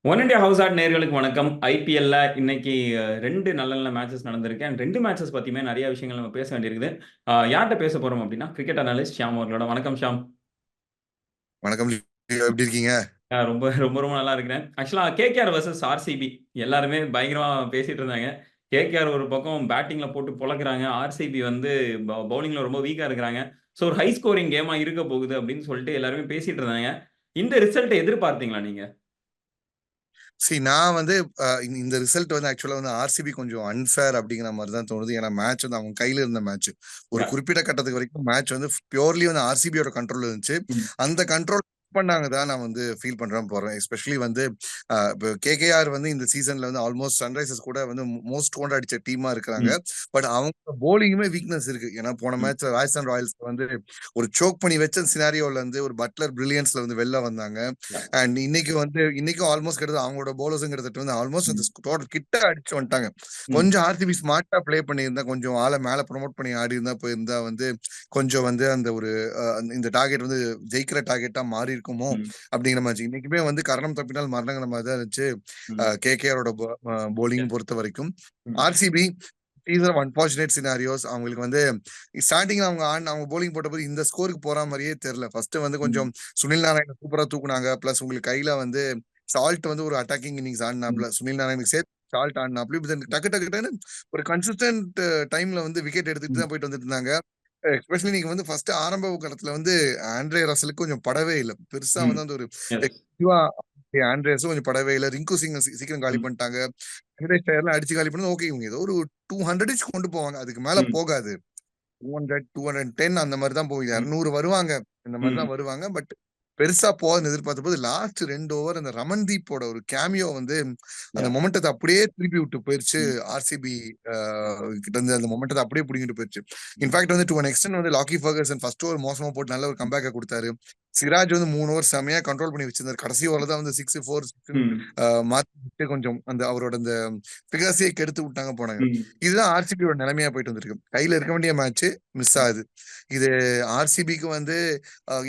One India house add நேயர்களுக்கு வணக்கம். ஐபிஎல்ல இன்னைக்கு ரெண்டு நல்ல நல்ல மேட்சஸ் நடந்திருக்கு. அண்ட் ரெண்டு மேட்சஸ் பத்தியுமே நிறைய விஷயங்கள் நம்ம பேச வேண்டியிருக்குது. யார்கிட்ட பேச போறோம் அப்படின்னா கிரிக்கெட் அனாலிஸ்ட் ஷியாம் அவர்களோட. வணக்கம் ஷியாம். வணக்கம் லியோ, எப்படி இருக்கீங்க? ரொம்ப ரொம்ப ரொம்ப நல்லா இருக்கிறேன். ஆக்சுவலா கேகேஆர் வர்சஸ் ஆர்சிபி எல்லாருமே பயங்கரமா பேசிட்டு இருந்தாங்க. கேகேஆர் ஒரு பக்கம் பேட்டிங்ல போட்டு பொளக்குறாங்க. ஆர்சிபி வந்து பவுலிங்ல ரொம்ப வீக்கா இருக்கிறாங்க. ஸோ ஒரு ஹை ஸ்கோரிங் கேமா இருக்க போகுது அப்படின்னு சொல்லிட்டு எல்லாருமே பேசிட்டு இருந்தாங்க. இந்த ரிசல்ட் எதிர்பார்த்தீங்களா நீங்க? நான் வந்து இந்த ரிசல்ட் வந்து ஆக்சுவலா வந்து ஆர்சிபி கொஞ்சம் அன்ஃபேர் அப்படிங்கிற மாதிரி தான் தோணுது. ஏன்னா மேட்ச் வந்து அவங்க கையில இருந்த மேட்ச். ஒரு Yeah. குறிப்பிட்ட கட்டத்துக்கு வரைக்கும் மேட்ச் வந்து பியூர்லி வந்து ஆர்சிபியோட கண்ட்ரோல் இருந்துச்சு. ம். அந்த கண்ட்ரோல் பண்ணாங்க தான் நான் வந்து ஃபீல் பண்றேன் போறேன். எஸ்பெஷலி வந்து இப்போ கேகேஆர் வந்து இந்த சீசன்ல வந்து ஆல்மோஸ்ட் சன்ரைசர்ஸ் கூட வந்து மோஸ்ட் ஓன் அடிச்ச டீமா இருக்கிறாங்க. ம். பட் அவங்க போலிங்குமே வீக்னஸ் இருக்கு. ஏன்னா போன ம். மேட்ச் ராஜஸ்தான் ராயல்ஸ் வந்து ஒரு சோக் பண்ணி வச்ச சினாரியோல இருந்து ஒரு பட்லர் பிரில்லியன்ஸ்ல வந்து வெளில வந்தாங்க. Yeah. அண்ட் இன்னைக்கும் ஆல்மோஸ்ட் கிட்டத்தட்ட அவங்களோட பவுலர்ஸும் கிட்டத்தட்ட வந்து ஆல்மோஸ்ட் அந்த ம். டோட்டல் கிட்ட அடிச்சு வந்துட்டாங்க. ம். கொஞ்சம் ஆர்சிபி ஸ்மார்ட்டா ப்ளே பண்ணியிருந்தா, கொஞ்சம் ஆளை மேல ப்ரொமோட் பண்ணி ஆடி இருந்தா போயிருந்தா வந்து கொஞ்சம் வந்து அந்த ஒரு இந்த டார்கெட் வந்து ஜெயிக்கிற டார்கெட்டா மாறி இருக்குமோ ம். அப்படிங்கிற மாதிரி. இன்னைக்குமே வந்து கரணம் தப்பினால் மரணங்கிற மாதிரி தான் இருந்துச்சு. ம். கேகேஆரோட Yeah. போலிங் பொறுத்த வரைக்கும். ம். RCB these are unfortunate scenarios. அவங்களுக்கு வந்து ஸ்டார்டிங்ல அவங்க போலிங் போட்ட போது இந்த ஸ்கோருக்கு போற மாதிரியே தெரியல. ஃபர்ஸ்ட் வந்து ம். கொஞ்சம் சுனில் நாராயண் சூப்பரா தூக்குனாங்க. பிளஸ் உங்களுக்கு கையில வந்து சால்ட் வந்து ஒரு அட்டாக்கிங் இன்னிங்ஸ் ம். ஆடினாப்ல, சுனில் நாராயணுக்கு சேர்த்து சால்ட் ஆடினாப்ல. இப்ப டக்கு டக்கு டக்குன்னு ஒரு கன்சிஸ்டன்ட் டைம்ல வந்து விக்கெட் எடுத்துட்டு ம். தான் போயிட்டு வந்துட்டு இருந்தாங்க. எஸ்பெஷலி நீங்க வந்து ஃபர்ஸ்ட் ஆரம்ப கட்டத்துல வந்து ஆண்ட்ரே ரசலுக்கு கொஞ்சம் படவே இல்லை. பெருசா ம். வந்து அந்த ஒரு எஸ். ஆண்ட்ரேஸும் கொஞ்சம் படவே இல்லை. ரிங்கு சிங் சீக்கிரம் காலி ம். பண்ணிட்டாங்க. வெங்கடேஷ் ஐயர்லாம் அடிச்சு காலி பண்ணது ஓகே. இவங்க ஏதோ ஒரு 200 கொண்டு போவாங்க, அதுக்கு மேல ம். போகாது. 200 210 அந்த மாதிரி தான் போகுது. ம். 200 வருவாங்க, இந்த மாதிரி ம். தான் வருவாங்க. பட் பெருசா போகுதுன்னு எதிர்பார்த்த போது லாஸ்ட் 2 ஓவர் அந்த ரமன்தீப்போட ஒரு கேமியோ வந்து அந்த Yeah. மொமெண்டத்தை அப்படியே திருப்பி விட்டு போயிருச்சு. ம். ஆர்சிபி கிட்ட இருந்து அந்த மொமெண்டத்தை அப்படியே பிடிங்கிட்டு போயிருச்சு. ம். இன்ஃபேக்ட் வந்து டு அன் எக்ஸ்டென்ட் வந்து லாக்கி ஃபர்கசன் ஃபர்ஸ்ட் ஓவர் மோசமா போட்டு நல்ல ஒரு கம்பேக்கை கொடுத்தாரு. சிராஜ் வந்து 3 ஓவர் செமையா கண்ட்ரோல் பண்ணி வச்சிருந்தாரு. கடைசி ஓவர்ல தான் வந்து 6-4 ம். மாத்தி கொஞ்சம் அந்த அவரோட அந்த ஃபிகர்ஸையே கெடுத்து விட்டாங்க போனாங்க. ம். இதுதான் ஆர்சிபியோட நிலைமையா போயிட்டு வந்திருக்கு. கையில இருக்க வேண்டிய மேட்ச் மிஸ் ஆகுது. இது ஆர்சிபிக்கு வந்து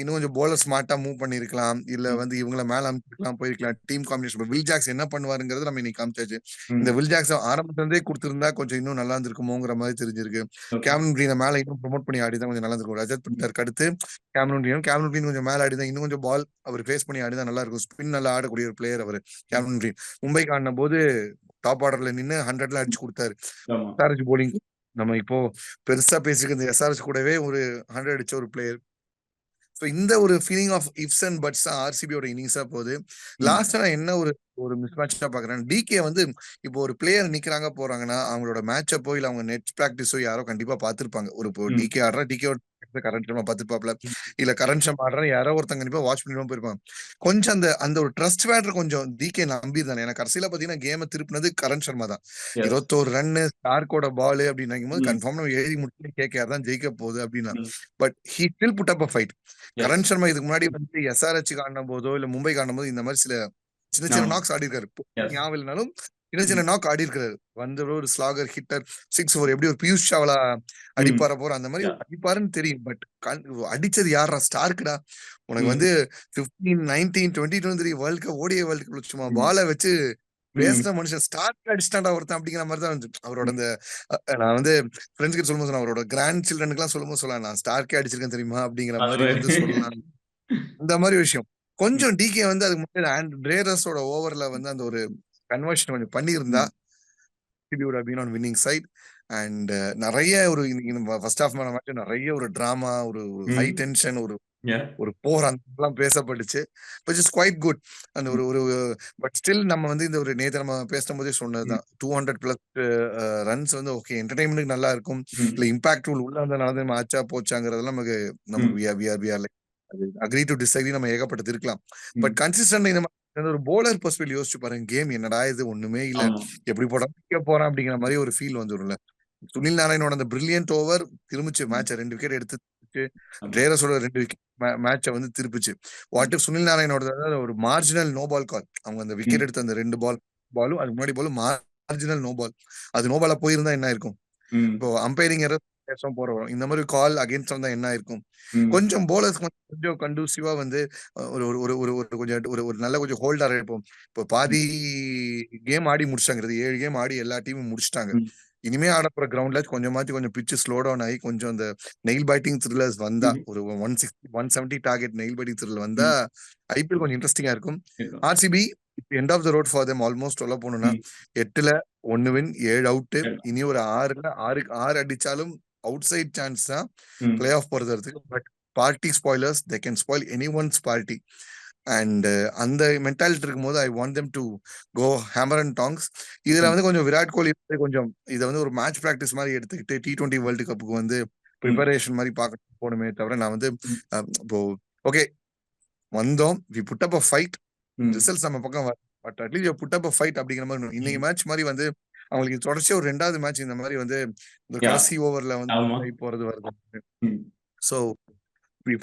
இன்னும் கொஞ்சம் போலர் ஸ்மார்ட்டா மூவ் பண்ணிருக்கலாம், இல்ல ம். வந்து இவங்கள மேல அமைச்சிருக்கலாம், போயிருக்கலாம். டீம் காம்பினேஷன் வில் ஜாக்ஸ் என்ன பண்ணுவாருங்கிறது நம்ம இன்னைக்கு காமிச்சாச்சு. இந்த ம். வில் ஜாக்ஸ் ஆரம்பத்துல இருந்தே கொடுத்திருந்தா கொஞ்சம் இன்னும் நல்லா இருந்திருக்குமோங்கிற மாதிரி தெரிஞ்சிருக்கு. ஓகே. கேமரன் கிரீனை மேல இன்னும் ப்ரொமோட் பண்ணி ஆடி தான் கொஞ்சம் நல்லா இருக்கும். ரஜத் ம். பட்டிதாருக்கு அடுத்து கேமரன் கிரீன் கொஞ்சம் மேல ஆடி தான் இன்னும் கொஞ்சம் பால் அவர் ஃபேஸ் பண்ணி ஆடி தான் நல்லா இருக்கும். ஸ்பின் நல்லா ஆடக்கூடிய ஒரு பிளேயர் அவர். ம். கேமரன் கிரீன் மும்பைக்கு ஆடின போது டாப் ஆர்டர்ல நின்று 100ல அடிச்சு கொடுத்தாரு. ஆமா. எஸ்ஆர்எச் போலிங் நம்ம இப்போ பெருசா பேசிருக்க இந்த எஸ்ஆர்எச் கூடவே ஒரு 100 அடிச்ச ஒரு பிளேயர். ஸோ இந்த ஒரு feeling of ifs and buts தான் ஆர்சிபியோட இன்னிங்ஸா போகுது. ம். லாஸ்டா நான் என்ன ஒரு ஒரு மிஸ் மேட்சா பாக்குறேன், டிகே வந்து இப்போ ஒரு பிளேயர் நிக்கிறாங்க போறாங்கன்னா அவங்களோட மேட்சப்போ இல்ல அவங்க நெட் பிராக்டிஸோ யாரோ கண்டிப்பா பார்த்திருப்பாங்க. ஒரு இப்போ ம். டிகே ஆடுறா, டிகே கரண்ட் சர்மா பார்த்துப்பாப்ல, ம். இல்ல கரண் சர்மா ஆடுறா, யாரோ ஒருத்தங்க கண்டிப்பா வாட்ச் பண்ணிட்டு போயிருப்பாங்க. கொஞ்சம் அந்த அந்த ஒரு ட்ரஸ்ட் மேட்டர் கொஞ்சம் டிகே நம்பிருந்தானே. ஏன்னா கடைசியில பாத்தீங்கன்னா கேமை திருப்பினது கரண் சர்மா தான். எஸ். 21 ரன்னு ஸ்டார்க்கோட பால் அப்படின்னு போது ம். கன்ஃபார்ம் நம்ம எழுதி முடிச்சு கேகேஆர் தான் ஜெயிக்க போகுது அப்படின்னா. ம். But he still put up a fight. Yes. Karan Sharma இதுக்கு முன்னாடி வந்து எஸ்ஆர்எச் ஆடின போதோ இல்ல மும்பை ஆடின போது இந்த மாதிரி சில சின்ன சின்ன ஆமா. நாக்ஸ் ஆடி இருக்காரு. எஸ். ஞாபகம் இல்லைனாலும் சின்ன ம். சின்ன நாக் ஆடி இருக்காரு. வந்து ஒரு ஸ்லாகர் ஹிட்டர் 6-4 எப்படி ஒரு பியூஷ் சாவ்லா ம். அடிப்பார போற அந்த மாதிரி Yeah. அடிப்பாருன்னு தெரியும். பட் அடிச்சது யாரா? ஸ்டார்க்குடா. உனக்கு ம். வந்து 15 19 2023 world cup ODI world cup சும்மா ம். பாலை வச்சு ம். பேசின மனுஷன் ஸ்டார்க் அடிச்சிட்டாண்டா ஒருத்தன் அப்படிங்கிற மாதிரி தான் இருந்துச்சு அவரோட ம். அந்த நான் வந்து ஃப்ரெண்ட்ஸ் கிட்ட சொல்லும்போது அவரோட கிராண்ட் சில்ட்ரனுக்கு எல்லாம் சொல்லும்போது சொல்லலாம், நான் ஸ்டார்க்கே அடிச்சிருக்கேன் தெரியுமா அப்படிங்கிற அது மாதிரி வந்து மாரி. சொல்லலாம். இந்த மாதிரி விஷயம் ம். கொஞ்சம் டிகே வந்து அதுக்கு முன்னாடி ரேரஸோட ஓவர்ல வந்து அந்த ஒரு கன்வர்ஷன் கொஞ்சம் பண்ணியிருந்தா ம். would have been on winning side. And நிறைய ஒரு ஃபர்ஸ்ட் ஹாஃப் மேட்ச் நிறைய ஒரு டிராமா, ஒரு ஹை ம். டென்ஷன், ஒரு Yeah. ஒரு போர் அதெல்லாம் பேசப்பட்டுச்சு. Which is quite good. அந்த ம். ஒரு ஒரு பட் ஸ்டில் நம்ம வந்து இந்த ஒரு நேத்து நம்ம பேசும் போதே ம். சொன்னதுதான் 200+ ரன்ஸ் வந்து ஓகே என்டர்டைன்மெண்ட்டுக்கு நல்லா இருக்கும். இல்ல ம். இம்பாக்ட் உள்ள அந்த நடந்து ஆச்சா போச்சாங்கிறதெல்லாம் நமக்கு நமக்கு ம். we are like agree to disagree நம்ம ஏகப்பட்டது இருக்கலாம். பட் ம். கன்சிஸ்டன்ட் இந்த மாதிரி ஒரு போலர் பெர்ஸ்பெக்டிவ் யோசிச்சு பாருங்க, கேம் என்னடா இது ஒண்ணுமே இல்ல, ஆமா. எப்படி போட்டா போறான் அப்படிங்கிற மாதிரி ஒரு ஃபீல் வந்துடும்ல. சுனில் நாராயணோட அந்த பிரில்லியன்ட் ஓவர் திரும்பிச்சு ம். மேட்சை 2 விக்கெட் எடுத்து ஆமா. ட்ரேரஸோட 2 விக்கெட் மேட்சை வந்து திருப்பிச்சு. வாட் ம். இஃப் சுனில் நாராயணோட ஒரு மார்ஜினல் நோ பால் கால், அவங்க அந்த விக்கெட் ம். எடுத்த அந்த 2 பாலும் அதுக்கு முன்னாடி பாலும் மார்ஜினல் நோ பால், அது நோ பாலா போயிருந்தா என்ன இருக்கும்? ம். இப்போ அம்பைரிங் பேசும் போற வரும். இந்த மாதிரி கால் அகைன்ஸ்ட் வந்தா என்ன இருக்கும்? ம். கொஞ்சம் போலர்ஸ் கொஞ்சம் கண்டூசிவா வந்து ஒரு ஒரு ஒரு ஒரு ஒரு கொஞ்சம் ஒரு நல்ல கொஞ்சம் ஹோல்டர் இப்போ இப்போ பாதி கேம் ஆடி முடிச்சாங்கிறது 7 கேம் ஆடி எல்லா டீமும் முடிச்சிட்டாங்க. ம். இனிமே ஆட போற கிரவுண்ட்ல கொஞ்சம் பிச்சு ஸ்லோ டவுன் ஆகி கொஞ்சம் அந்த நெயில் பைட்டிங் த்ரில்லர்ஸ் வந்தா ம். ஒரு 160 170 டார்கெட் நெயில் பைட்டிங் த்ரில்லர் வந்தா ம். ஐபிஎல் கொஞ்சம் இன்ட்ரெஸ்டிங்கா இருக்கும். இருக்கும். RCB end of the road for them almost சொல்ல போனோம்னா ம். 8ல 1 வின் 7 அவுட். சரி. இனி ஒரு 6 அடிச்சாலும் அவுட் சைட் சான்ஸ் தான் ம். பிளே ஆஃப் போறதுக்கு. But party spoilers they can spoil anyone's party. And அந்த மென்டாலிட்டி இருக்கும்போது I want them to go hammer and tongs. இதுல ம். வந்து கொஞ்சம் விராட் கோலி கொஞ்சம் இதை வந்து ஒரு மேட்ச் பிராக்டிஸ் மாதிரி எடுத்துக்கிட்டு T20 வேர்ல்டு கப்புக்கு வந்து ம். ப்ரிப்பரேஷன் மாதிரி பார்க்க போகணுமே தவிர நான் வந்து ம். இப்போ ஓகே வந்தோம் we put up a fight, ம். ரிசல்ட்ஸ் நம்ம பக்கம் but at least put up a fight அப்படிங்கிற மாதிரி இன்னைக்கு மேட்ச் மாதிரி வந்து அவங்களுக்கு தொடர்ச்சியா ஒரு 2வது மேட்ச் இந்த மாதிரி வந்து இந்த யா. கடைசி ஓவர்ல வந்து ஆமா. போறது வருது. ம். So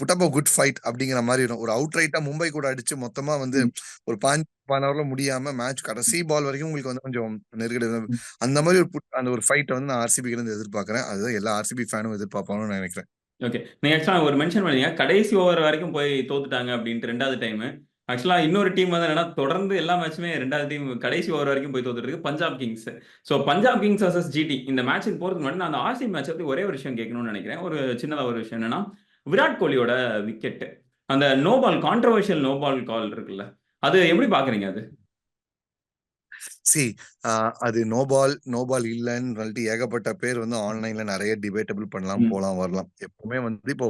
put up a good fight அப்படிங்கிற மாதிரி இருக்கும். ஒரு அவுட் ரைட்டா மும்பை கூட அடிச்சு மொத்தமா வந்து ம். ஒரு 5 முடியாம மேட்ச் கடைசி பால் வரைக்கும் உங்களுக்கு வந்து கொஞ்சம் நெருக்கடி. ம். அந்த மாதிரி அந்த ஒரு ஃபைட்டை வந்து நான் ஆர்சிபிக்கு இருந்து எதிர்பார்க்கறேன். அதுதான் எல்லா ஆர்சிபி ஃபேனும் எதிர்பார்ப்பாங்கன்னு நான் நினைக்கிறேன். ஓகே. நீங்க ஆக்சுவலா ஒரு மென்ஷன் பண்ணீங்க. கடைசி ஓவர் வரைக்கும் போய் தோத்துட்டாங்க அப்படின்ட்டு 2வது டைமு. ஆக்சுவலா இன்னொரு டீம் வந்து என்னன்னா, தொடர்ந்து எல்லா மேட்சுமே 2வது டீம் கடைசி ஓவர் வரைக்கும் போய் தோத்துட்டு இருக்கு. Punjab Kings. So Punjab Kings versus GT இந்த மேட்ச்சுக்கு போறதுக்கு முன்னாடி நான் அந்த ஆர்சிபி மேட்ச பத்தி ஒரே ஒரு விஷயம் கேட்கணும்னு நினைக்கிறேன். ஒரு சின்னதா ஒரு விஷயம் என்னன்னா, விராட் கோலியோட விக்கெட். அந்த no ball controversial no ball call இருக்குல்ல. அது எப்படி பார்க்குறீங்க அது? சி அது நோ பால் இல்லைன்னு சொல்லிட்டு ஏகப்பட்ட பேர் வந்து ஆன்லைன்ல நிறைய டிபேட்டபிள் பண்ணலாம், ம். போலாம் வரலாம். எப்பவுமே வந்து இப்போ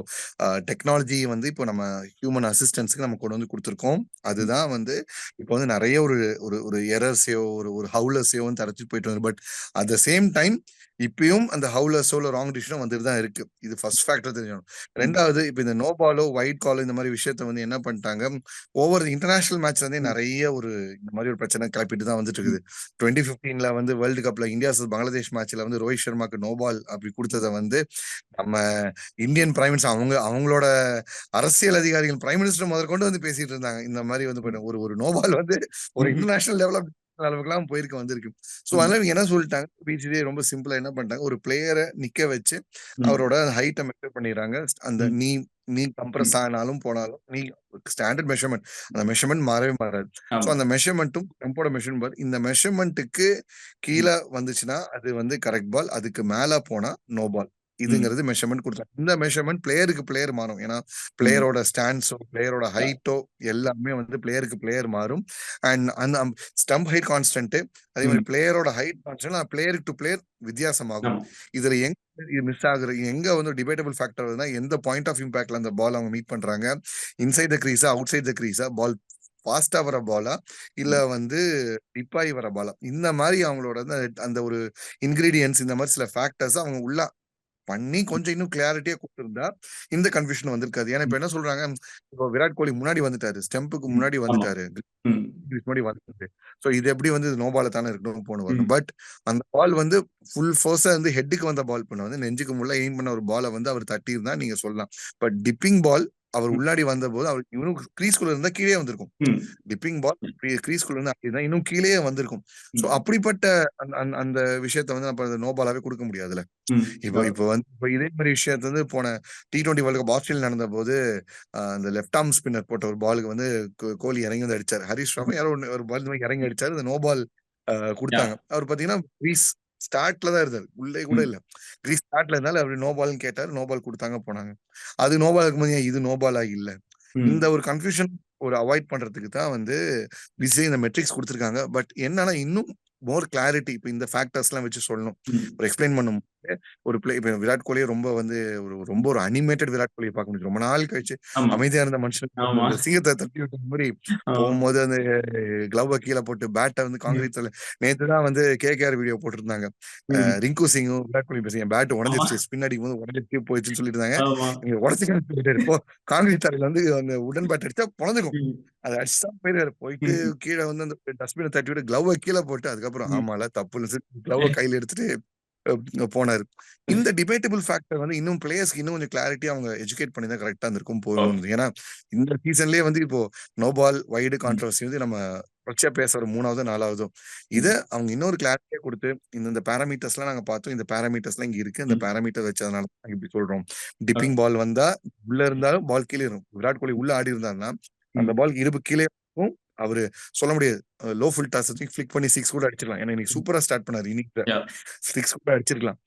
டெக்னாலஜி வந்து இப்போ நம்ம ஹியூமன் அசிஸ்டன்ஸ்க்கு நம்ம கொண்டு வந்து கொடுத்துருக்கோம். ம். அதுதான் வந்து இப்போ வந்து நிறைய ஒரு ஒரு ஒரு எரர்ஸையோ ஒரு ஹவுலர்ஸையோ வந்து தரைச்சிட்டு போயிட்டு வந்து. But at the same time இப்பயும் அந்த ஹவுலர்ஸோ இல்லை ராங் டிசிஷனோ வந்துட்டு தான் இருக்கு. இது ஃபர்ஸ்ட் ஃபேக்டர் தெரிஞ்சுக்கணும். ம். 2வது இப்போ இந்த நோ பாலோ ஒயிட் காலோ இந்த மாதிரி விஷயத்த வந்து என்ன பண்ணிட்டாங்க, ஓவர் இன்டர்நேஷனல் மேட்ச்ல இருந்தே ம். நிறைய ஒரு இந்த மாதிரி ஒரு பிரச்சனை கிளப்பிட்டு தான் வந்துட்டு ம். இருக்குது. 2015ல வந்து வேர்ல்டு கப்ல இந்தியா vs பங்களாதேஷ் மேட்ச்ல வந்து ரோஹித் சர்மாக்கு நோ பால் அப்படி கொடுத்ததை வந்து நம்ம இந்தியன் பிரைம் மினிஸ்டர் அவங்களோட அரசியல் அதிகாரிகள் பிரைம் மினிஸ்டர் முதற்கொண்டு வந்து பேசிட்டு இருந்தாங்க. இந்த மாதிரி வந்து ம். ஒரு நோ பால் வந்து ஒரு ம். இன்டர்நேஷனல் லெவல் அளவுக்குலாம் போயிருக்கு வந்திருக்கு. ஸோ ம். அதனால இவங்க என்ன சொல்லிட்டாங்க, பிசிசிஐ ரொம்ப சிம்பிளா என்ன பண்ணிட்டாங்க, ஒரு பிளேயரை நிக்க வச்சு ம். அவரோட ஹைட்டை மெஷர் பண்ணிடுறாங்க. அந்த ம். நீ கம்ப்ரஸ் ம். ஆனாலும் போனாலும் நீ ஸ்டாண்டர்ட் மெஷர்மெண்ட், அந்த மெஷர்மெண்ட் மாறவே மாறாது. ஸோ ஆமா. அந்த மெஷர்மெண்ட்டும் டெம்போட மெஷர்மெண்ட் இந்த மெஷர்மெண்ட்டுக்கு ம். கீழே வந்துச்சுன்னா அது வந்து கரெக்ட் பால், அதுக்கு மேல போனா நோ பால். ம். இதுங்கிறது மெஷர்மெண்ட் கொடுத்தாங்க. இந்த மெஷர்மெண்ட் பிளேயருக்கு பிளேயர் மாறும். ஏன்னா ம். பிளேயரோட ஸ்டாண்ட்ஸோ பிளேயரோட யா. ஹைட்டோ எல்லாமே வந்து பிளேயருக்கு பிளேயர் மாறும். அண்ட் அந்த ஸ்டம்ப் ஹைட் கான்ஸ்டன்ட் அதே மாதிரி ம். பிளேயரோட ஹைட் கான்ஸ்டன்ட் பிளேயருக்கு டு பிளேயர் வித்தியாசமாகும். ஆமா. இதுல மிஸ் ஆகுற எங்க வந்து டிபேட்டபிள் ஃபேக்டர் வருதுன்னா, எந்த பாயிண்ட் ஆஃப் இம்பாக்ட்ல அந்த பால் அவங்க மீட் பண்றாங்க, இன்சைட் த கிரீஸா அவுட் சைட் த கிரீஸா, பால் ஃபாஸ்டா வர பாலா இல்ல ம். வந்து டிப்பாயி வர பாலா, இந்த மாதிரி அவங்களோட அந்த ஒரு இன்கிரீடியன்ஸ் இந்த மாதிரி சில ஃபேக்டர்ஸ் அவங்க உள்ள பண்ணி கொஞ்சம் இன்னும் கிளாரிட்டியா கொடுத்திருந்தா இந்த கன்ஃபியூஷன் வந்திருக்காது. ஏன்னா இப்ப ம். என்ன சொல்றாங்க, இப்போ விராட் கோலி முன்னாடி வந்துட்டாரு, ஸ்டெம்புக்கு ம். முன்னாடி ஆமா. வந்துட்டாரு, ம். முன்னாடி வந்துட்டாரு. ஸோ இது எப்படி வந்து நோ பால தானே இருக்கணும் போன வரணும். ம். பட் அந்த பால் வந்து ஃபுல் ஃபோர்ஸா வந்து ஹெட்டுக்கு வந்த பால் பண்ண வந்து நெஞ்சுக்கு முள்ள எய்ம் பண்ண ஒரு பாலை வந்து அவர் தட்டி இருந்தா நீங்க சொல்லலாம். பட் டிப்பிங் பால் அவர் ம். உள்ளாடி வந்த போது அவர் இவனும் கிரீஸ்குள்ள இருந்தா கீழே வந்திருக்கும். ம். டிப்பிங் பால் கிரீஸ்குள்ள இருந்தா அப்படின்னா இன்னும் கீழே வந்திருக்கும். ஸோ ம். அப்படிப்பட்ட அந்த விஷயத்த வந்து நம்ம நோ பாலாவே கொடுக்க முடியாதுல்ல. ம். இப்போ இதே மாதிரி விஷயத்த வந்து போன T20 வேர்ல்டு கப் ஆஸ்திரேலியா நடந்த போது அந்த லெஃப்ட் ஆர்ம் ஸ்பின்னர் போட்ட ஒரு பாலுக்கு வந்து கோலி இறங்கி வந்து அடிச்சாரு. ஹரிஷ் ராம யாரோ ஒரு பால் இறங்கி அடிச்சாரு. அந்த நோ பால் யா. கொடுத்தாங்க. அவர் பாத்தீங்கன்னா கிரீஸ் ஸ்டார்ட்ல தான் இருந்தாரு, உள்ளே கூட ம். இல்ல. கிரீஸ் ஸ்டார்ட்ல இருந்தாலும் அவர் நோ பால்னு கேட்டாரு, நோ பால் கொடுத்தாங்க போனாங்க. அது நோ பால் இருக்கும்போது ஏன் இது நோ பாலா இல்ல? இந்த ம். ஒரு கன்ஃபியூஷன் அவாய்ட் பண்றதுக்கு தான் வந்து பிசிஐ இந்த மெட்ரிக்ஸ் கொடுத்திருக்காங்க. பட் என்னன்னா இன்னும் மோர் கிளாரிட்டி இப்போ இந்த ஃபேக்டர்ஸ் எல்லாம் வச்சு சொல்லணும், ம். ஒரு எக்ஸ்பிளைன் பண்ணும். ஒரு பிளே இப்ப விராட் கோலியை ரொம்ப வந்து ரொம்ப ஒரு அனிமேட்டட் விராட் கோலியை பார்க்க முடியும். ரொம்ப நாள் கழிச்சு ஆமா. அமைதியா இருந்த மனுஷனுக்கு ஆமா. இந்த சிங்கத்தை தட்டி விட்ட மாதிரி ஆமா. போகும்போது அந்த கிளவ கீழே போட்டு பேட்டை வந்து ம். காங்கிரீட் நேத்து தான் வந்து கேகேஆர் வீடியோ போட்டிருந்தாங்க. ம். ரிங்கு சிங்கும் விராட் கோலி பேசுங்க பேட் ஆமா. உடஞ்சிருச்சு, ஸ்பின் அடிக்கும் போது உடஞ்சிருச்சு போயிடுச்சுன்னு சொல்லிட்டு இருந்தாங்க. ஆமா. நீங்க உடச்சிக்கிட்டு இப்போ காங்கிரீட் தரையில வந்து அந்த உடன் பேட் அடிச்சா பொழந்துக்கும். ம். அதை அடிச்சுதான் போயிருக்காரு. போயிட்டு ம். கீழே வந்து அந்த டஸ்ட்பினை தட்டி விட்டு கிளவ கீழே போட்டு அதுக்கப்புறம் ம். ஆமால தப்புன்னு கிளவ கையில எடுத்துட்டு போனாரு. இந்த டிபேட்டபிள் ஃபேக்டர் வந்து இன்னும் பிளேயர்ஸ்க்கு இன்னும் கொஞ்சம் கிளாரிட்டி அவங்க எஜுகேட் பண்ணி தான் கரெக்டா இருந்திருக்கும் ஓகே. போகணும். ஏன்னா இந்த சீசன்லயே வந்து இப்போ நோ பால் வைடு ம். கான்ட்ரவர்சி வந்து நம்ம தொடர்ச்சியா பேசுற 3வது 4வதோ. இத அவங்க இன்னொரு கிளாரிட்டியா குடுத்து, இந்த பாராமீட்டர்ஸ்லாம் நாங்க பார்த்தோம். இந்த பாராமீட்டர்ஸ்லாம் இங்க இருக்கு. இந்த ம். பாராமீட்டர் வச்சதுனால தான் இப்படி சொல்றோம். ஓகே. டிப்பிங் பால் வந்தா உள்ள இருந்தாலும் பால் கீழ இருக்கும். விராட் கோலி உள்ள ஆடி இருந்தாருன்னா, அந்த ம். பால் இடுப்பு கீழே இருக்கும். அவரு சொல்ல முடியாது. லோ ஃபுல் டாஸ் வச்சு ஃபிளிக் பண்ணி 6 கூட அடிச்சிடலாம். ஏன்னா இன்னைக்கு ம். சூப்பரா ஸ்டார்ட் பண்ணாரு இன்னிங்ஸ. யாஹ்! 6 கூட அடிச்சிருக்கலாம்.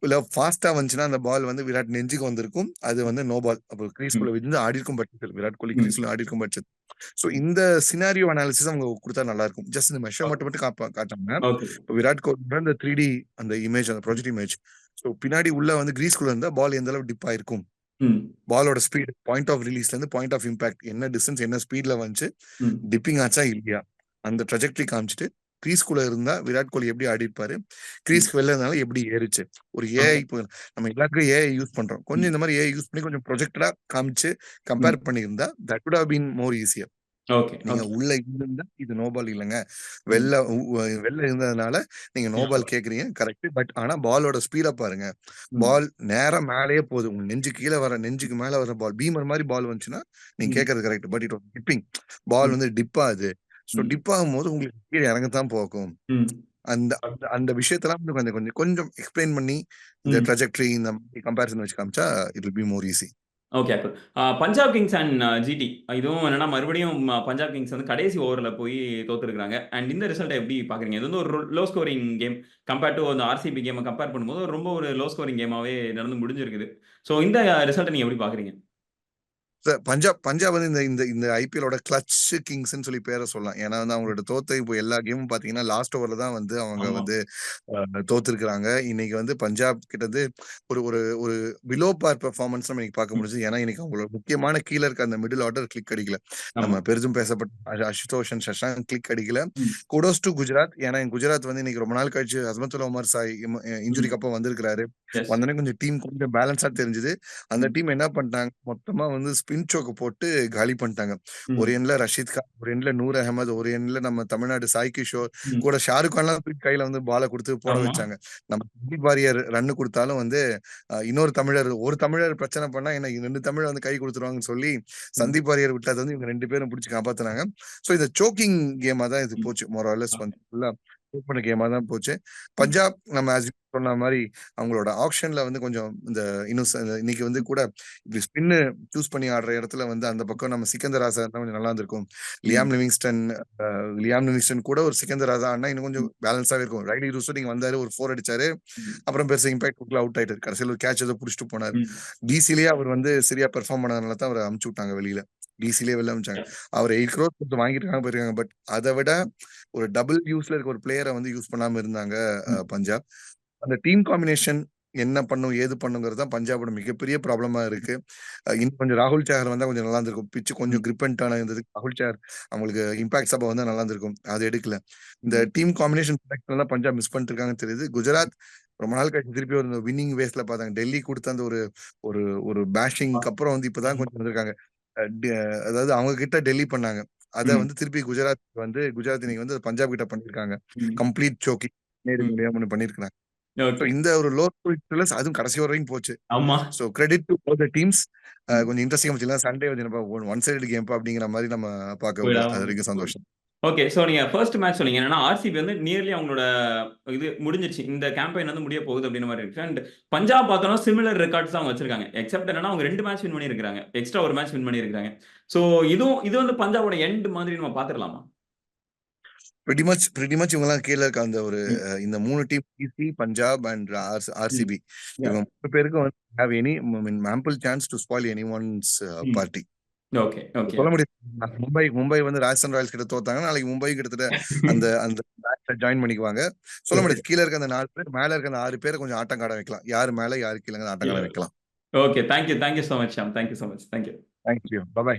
இல்ல ஃபாஸ்ட்டா வந்துச்சுன்னா அந்த பால் வந்து விராட் நெஞ்சுக்கு வந்திருக்கும். அது வந்து நோ பால். அப்ப ம். கிரீஸ்குள்ள விழுந்து ஆடியிருக்கும் பட்சத்தில் விராட் கோலி ம். கிரீஸ்ல ஆடியிருக்கும் பட்சத்தில். சோ இந்த சினாரியோ அனாலிசிஸ் அவங்க குடுத்தா நல்லா இருக்கும். ஜஸ்ட் இந்த மெஷர்மென்ட் மட்டும் காட்டாம, ஓகே. இப்ப விராட் கோலி அந்த 3D அந்த இமேஜ் அந்த ப்ரொஜெக்ட் இமேஜ். சோ பின்னாடி உள்ள வந்து கிரீஸ்குள்ள இருந்தா பால் எந்த அளவு டிப் ஆயிருக்கும். ம். பாலோட ஸ்பீட், பாயிண்ட் ஆஃப் ரிலீஸ்ல இருந்து பாயிண்ட் ஆஃப் இம்பாக்ட் என்ன டிஸ்டன்ஸ் என்ன ஸ்பீட்ல வந்துச்சு, ம். டிப்பிங் ஆச்சா இல்லையா? அந்த ட்ராஜெக்டரி காமிச்சுட்டு கிரீஸ்குள்ள இருந்தா விராட் கோலி எப்படி ஆடிருப்பாரு? ம். கிரீஸ்க்கு வெளில இருந்தாலும் எப்படி ஏறுச்சு? ஒரு ஏஐ ஓகே. இப்போ நம்ம எல்லாத்துக்கும் ஏஐ யூஸ் பண்றோம். கொஞ்சம் ம். இந்த மாரி ஏஐ யூஸ் பண்ணி கொஞ்சம் ப்ரொஜெக்டடா காமிச்சு ம். கம்பேர் பண்ணியிருந்தா that would have been more easier. Okay, நீங்க ஓகே. உள்ள இருந்திருந்தா இது நோ பால் இல்லங்க. ம். வெளில இருந்ததுனால நீங்க நோ பால் யாஹ்! கேட்கிறீங்க. கரெக்ட். பட் ஆனா பாலோட ஸ்பீட பாருங்க. ம். பால் நேரா மேலேயே போகுது. உங்க நெஞ்சுக்கு மேல வர பால் பீமர் மாரி பால் வந்துச்சுன்னா, நீங்க ம். கேட்கறது correct. But it was dipping. Ball ம். வந்து டிப் ஆகுது. சோ ம். டிப் ஆகும்போது உங்களுக்கு கீழ இறங்கத்தான் போகும். ம். அந்த அந்த அந்த விஷயத்தெல்லாம் வந்து கொஞ்சம் கொஞ்சம் கொஞ்சம் எக்ஸ்பிளைன் பண்ணி இந்த ம். ட்ராஜெக்டரி இந்த கம்பேரிசன் வச்சு காமிச்சா it will be more easy. Okay. Cool. Punjab Kings and GT. இதுவும் என்னன்னா மறுபடியும் பஞ்சாப் கிங்ஸ் வந்து கடைசி ஓவர்ல போய் தோத்துருக்காங்க. அண்ட் இந்த ரிசல்ட்ட எப்படி பார்க்குறீங்க? இது வந்து ஒரு low scoring game. Compare to அந்த ஆர்சிபி கேம கம்பேர் பண்ணும்போது ரொம்ப ஒரு லோ ஸ்கோரிங் கேமாவே நடந்து முடிஞ்சிருக்குது. ஸோ இந்த ரிசல்ட்ட நீங்க எப்படி பார்க்குறீங்க? பஞ்சாப் வந்து இந்த இந்த இந்த ஐபிஎல்லோட கிளட்ச் கிங்ஸ்ன்னு சொல்லி பேர சொல்லலாம். ஏன்னா வந்து அவங்களோட தோத்த இப்போ எல்லா கேமும் பார்த்தீங்கன்னா, லாஸ்ட் ஓவர்ல தான் வந்து அவங்க ஆமா. வந்து தோத்துருக்காங்க. இன்னைக்கு வந்து பஞ்சாப் கிட்ட இருந்து ஒரு ஒரு ஒரு பிலோ பார் பெர்ஃபார்மன்ஸ் நம்ம இன்னைக்கு பார்க்க ம். முடிஞ்சது. ஏன்னா இன்னைக்கு அவங்களோட முக்கியமான கீழ இருக்க அந்த மிடில் ஆர்டர் கிளிக் அடிக்கல. ஆமா. நம்ம பெரிதும் பேசப்பட்ட அசுதோஷன், சஷாங்க் கிளிக் அடிக்கல. ம். Kudos to Gujarat. ஏன்னா குஜராத் வந்து இன்னைக்கு ரொம்ப நாள் கழிச்சு அஸ்மத்துல்லா உமர் சாய் ம். இன்ஜுரிக்கு அப்புறம் வந்திருக்கிறாரு. எஸ். வந்தோனே கொஞ்சம் டீம் கொஞ்சம் பேலன்ஸா தெரிஞ்சது. அந்த ம். டீம் என்ன பண்ணிட்டாங்க, மொத்தமா வந்து ஸ்பின் சோக்க போட்டு காலி பண்ணிட்டாங்க. ஒரு ம். எண்ட்ல ரஷீத் கான், ஒரு எண்ட்ல நூர் அகமது, ஒரு எண்ட்ல நம்ம தமிழ்நாடு சாய் கிஷோர், ம். கூட ஷாருக் கான்லாம் தூக்கி கையில வந்து பால குடுத்து போட ஆமா. வச்சாங்க. நம்ம சந்தீப் வாரியர் ரன் குடுத்தாலும் வந்து இன்னொரு தமிழர், ஒரு தமிழர் பிரச்சனை பண்ணா என்ன 2 தமிழர் வந்து கை குடுத்துருவாங்கன்னு சொல்லி ம். சந்தீப் வாரியர் விட்டது வந்து இவங்க 2 பேரும் புடிச்சு காப்பாத்துனாங்க. சோ இந்த சோக்கிங் கேமா தான் இது ம். போச்சு. More or less okay. வந்து ஃபுல்லா சோக் பண்ண கேமா தான் போச்சு. ம். பஞ்சாப் நம்ம சொன்ன மாரி அவங்களோட ஆக்ஷன்ல வந்து கொஞ்சம் இந்த இன்னும் இன்னைக்கு வந்து கூட இப்படி ஸ்பின்னு சூஸ் பண்ணி ஆடுற இடத்துல வந்து அந்த பக்கம் நம்ம சிக்கந்தர் ராசா இருந்தா கொஞ்சம் நல்லா இருந்திருக்கும். ம். லியாம் லிவிங்ஸ்டன் கூட ஒரு சிக்கந்தர் ராசா ஆடினா இன்னும் கொஞ்சம் ம். பேலன்ஸாவே இருக்கும். ரைடி ரூஸ்டோ நீங்க வந்தாரு ஒரு 4 அடிச்சாரு. ம். அப்புறம் பெருசா இம்பாக்ட் குடுக்கல அவுட் ஆயிட்டாரு. கடைசியில ஒரு கேட்ச் ஏதோ புடிச்சுட்டு போனாரு. ம். டிசிலயே அவர் வந்து சரியா பெர்ஃபார்ம் பண்ணாதனால தான் அவர அனுப்பிச்சு விட்டாங்க வெளியில. டிசிலயே வெளில அனுப்பிச்சாங்க. யாஹ்! அவர் 8 crores குடுத்து வாங்கியிருக்காங்க போயிருக்காங்க. பட் அத விட ஒரு டபுள் யூஸ்ல இருக்க ஒரு பிளேயர வந்து யூஸ் பண்ணாம இருந்தாங்க ம். பஞ்சாப். அந்த டீம் காம்பினேஷன் என்ன பண்ணும், ஏது பண்ணுங்கிறது தான் பஞ்சாபோட மிகப்பெரிய ப்ராப்ளமா இருக்கு. இன்னும் கொஞ்சம் ராகுல் சாகர் வந்தா கொஞ்சம் நல்லா இருந்திருக்கும். பிட்ச் கொஞ்சம் ம். கிரிப் அண்ட் டர்ன் இருந்ததுக்கு ராகுல் சாகர் அவங்களுக்கு இம்பாக்ட் சபா வந்தா நல்லா இருந்திருக்கும். அது எடுக்கல. இந்த ம். டீம் காம்பினேஷன் தான் பஞ்சாப் மிஸ் பண்ணிட்டு இருக்காங்கன்னு தெரியுது. குஜராத் ரொம்ப நாள் கழிச்சு திருப்பி ஒரு வின்னிங் வேஸ்ல பார்த்தாங்க. டெல்லி குடுத்த அந்த ஒரு ஒரு ஒரு ஆ. பேஷிங்க்கு அப்புறம் வந்து இப்பதான் ஆமா. கொஞ்சம் வந்திருக்காங்க. அ ட அதாவது அவங்க கிட்ட டெல்லி பண்ணாங்க. அத ம். வந்து திருப்பி குஜராத் இன்னைக்கு வந்து பஞ்சாப் கிட்ட பண்ணியிருக்காங்க. ம். கம்ப்ளீட் சோக்கிங் எடுக்க ம். முடியாம ஒண்ணு பண்ணியிருக்காங்க. So okay. இந்த ஒரு லோ ஸ்கோரிங் அதுவும் கடைசி வரையும் போச்சு. ஆமா. So credit to all the teams. ம். கொஞ்சம் இன்ட்ரஸ்டிங்கா போச்சு. இல்ல சண்டே வந்து என்னப்பா ஒன் சைடட் கேம்ப்பா அப்படிங்கிற மாரி நம்ம பார்க்க விடல. போயிடாம அது வரைக்கும் இருந்துச்சு. சந்தோஷம். ஓகே. ஸோ நீங்க ஃபர்ஸ்ட் மேட்ச் சொன்னீங்க. என்னன்னா ஆர்சிபி வந்து நியர்லி அவங்களோட இது முடிஞ்சிருச்சு. இந்த கேம்பெயின் வந்து முடிய போகுது அப்டின்ற மாரி இருக்கு. அண்ட் பஞ்சாப் பார்த்தோம்னா சிமிலர் ரெக்கார்ட்ஸ் தான் அவங்க வச்சிருக்காங்க. எக்செப்ட் என்னன்னா அவங்க 2 மேட்ச் வின் பண்ணியிருக்காங்க. எக்ஸ்ட்ரா 1 மேட்ச் வின் பண்ணியிருக்காங்க. ஸோ இது வந்து பஞ்சாபோட எண்ட் மாதிரி நம்ம பார்த்துரலாமா? பிரிட்டி மச் இவங்கலாம் கீழ இருக்க அந்த ஒரு ம். இந்த 3 டீம் டிசி, பஞ்சாப் அண்ட் ம். ஆர்சிபி. யாஹ்! இவங்க 3 பேருக்கும் வந்து have any I mean ample chance to spoil anyone's ம். பார்ட்டி. ஓகே, ஓகே, சொல்ல ஓகே. முடியாது. மும்பை வந்து ராஜஸ்தான் ராயல்ஸ் கிட்ட தோத்தாங்கன்னா, நாளைக்கு மும்பை கிட்டத்தட்ட அந்த அந்த பேட்ச்ல ஜாயின் பண்ணிக்குவாங்க. சொல்ல ஓகே. முடியாது. கீழ இருக்க அந்த 4 பேர், மேல இருக்க அந்த 6 பேர கொஞ்சம் ஆட்டம் காட வைக்கலாம். யாரு மேல, யாரு கீழன்னு ஆட்டம் காட யாஹ்! வைக்கலாம். Okay. Thank you so much Shyam. Thank you so much. Thank you. Thank you. Bye by.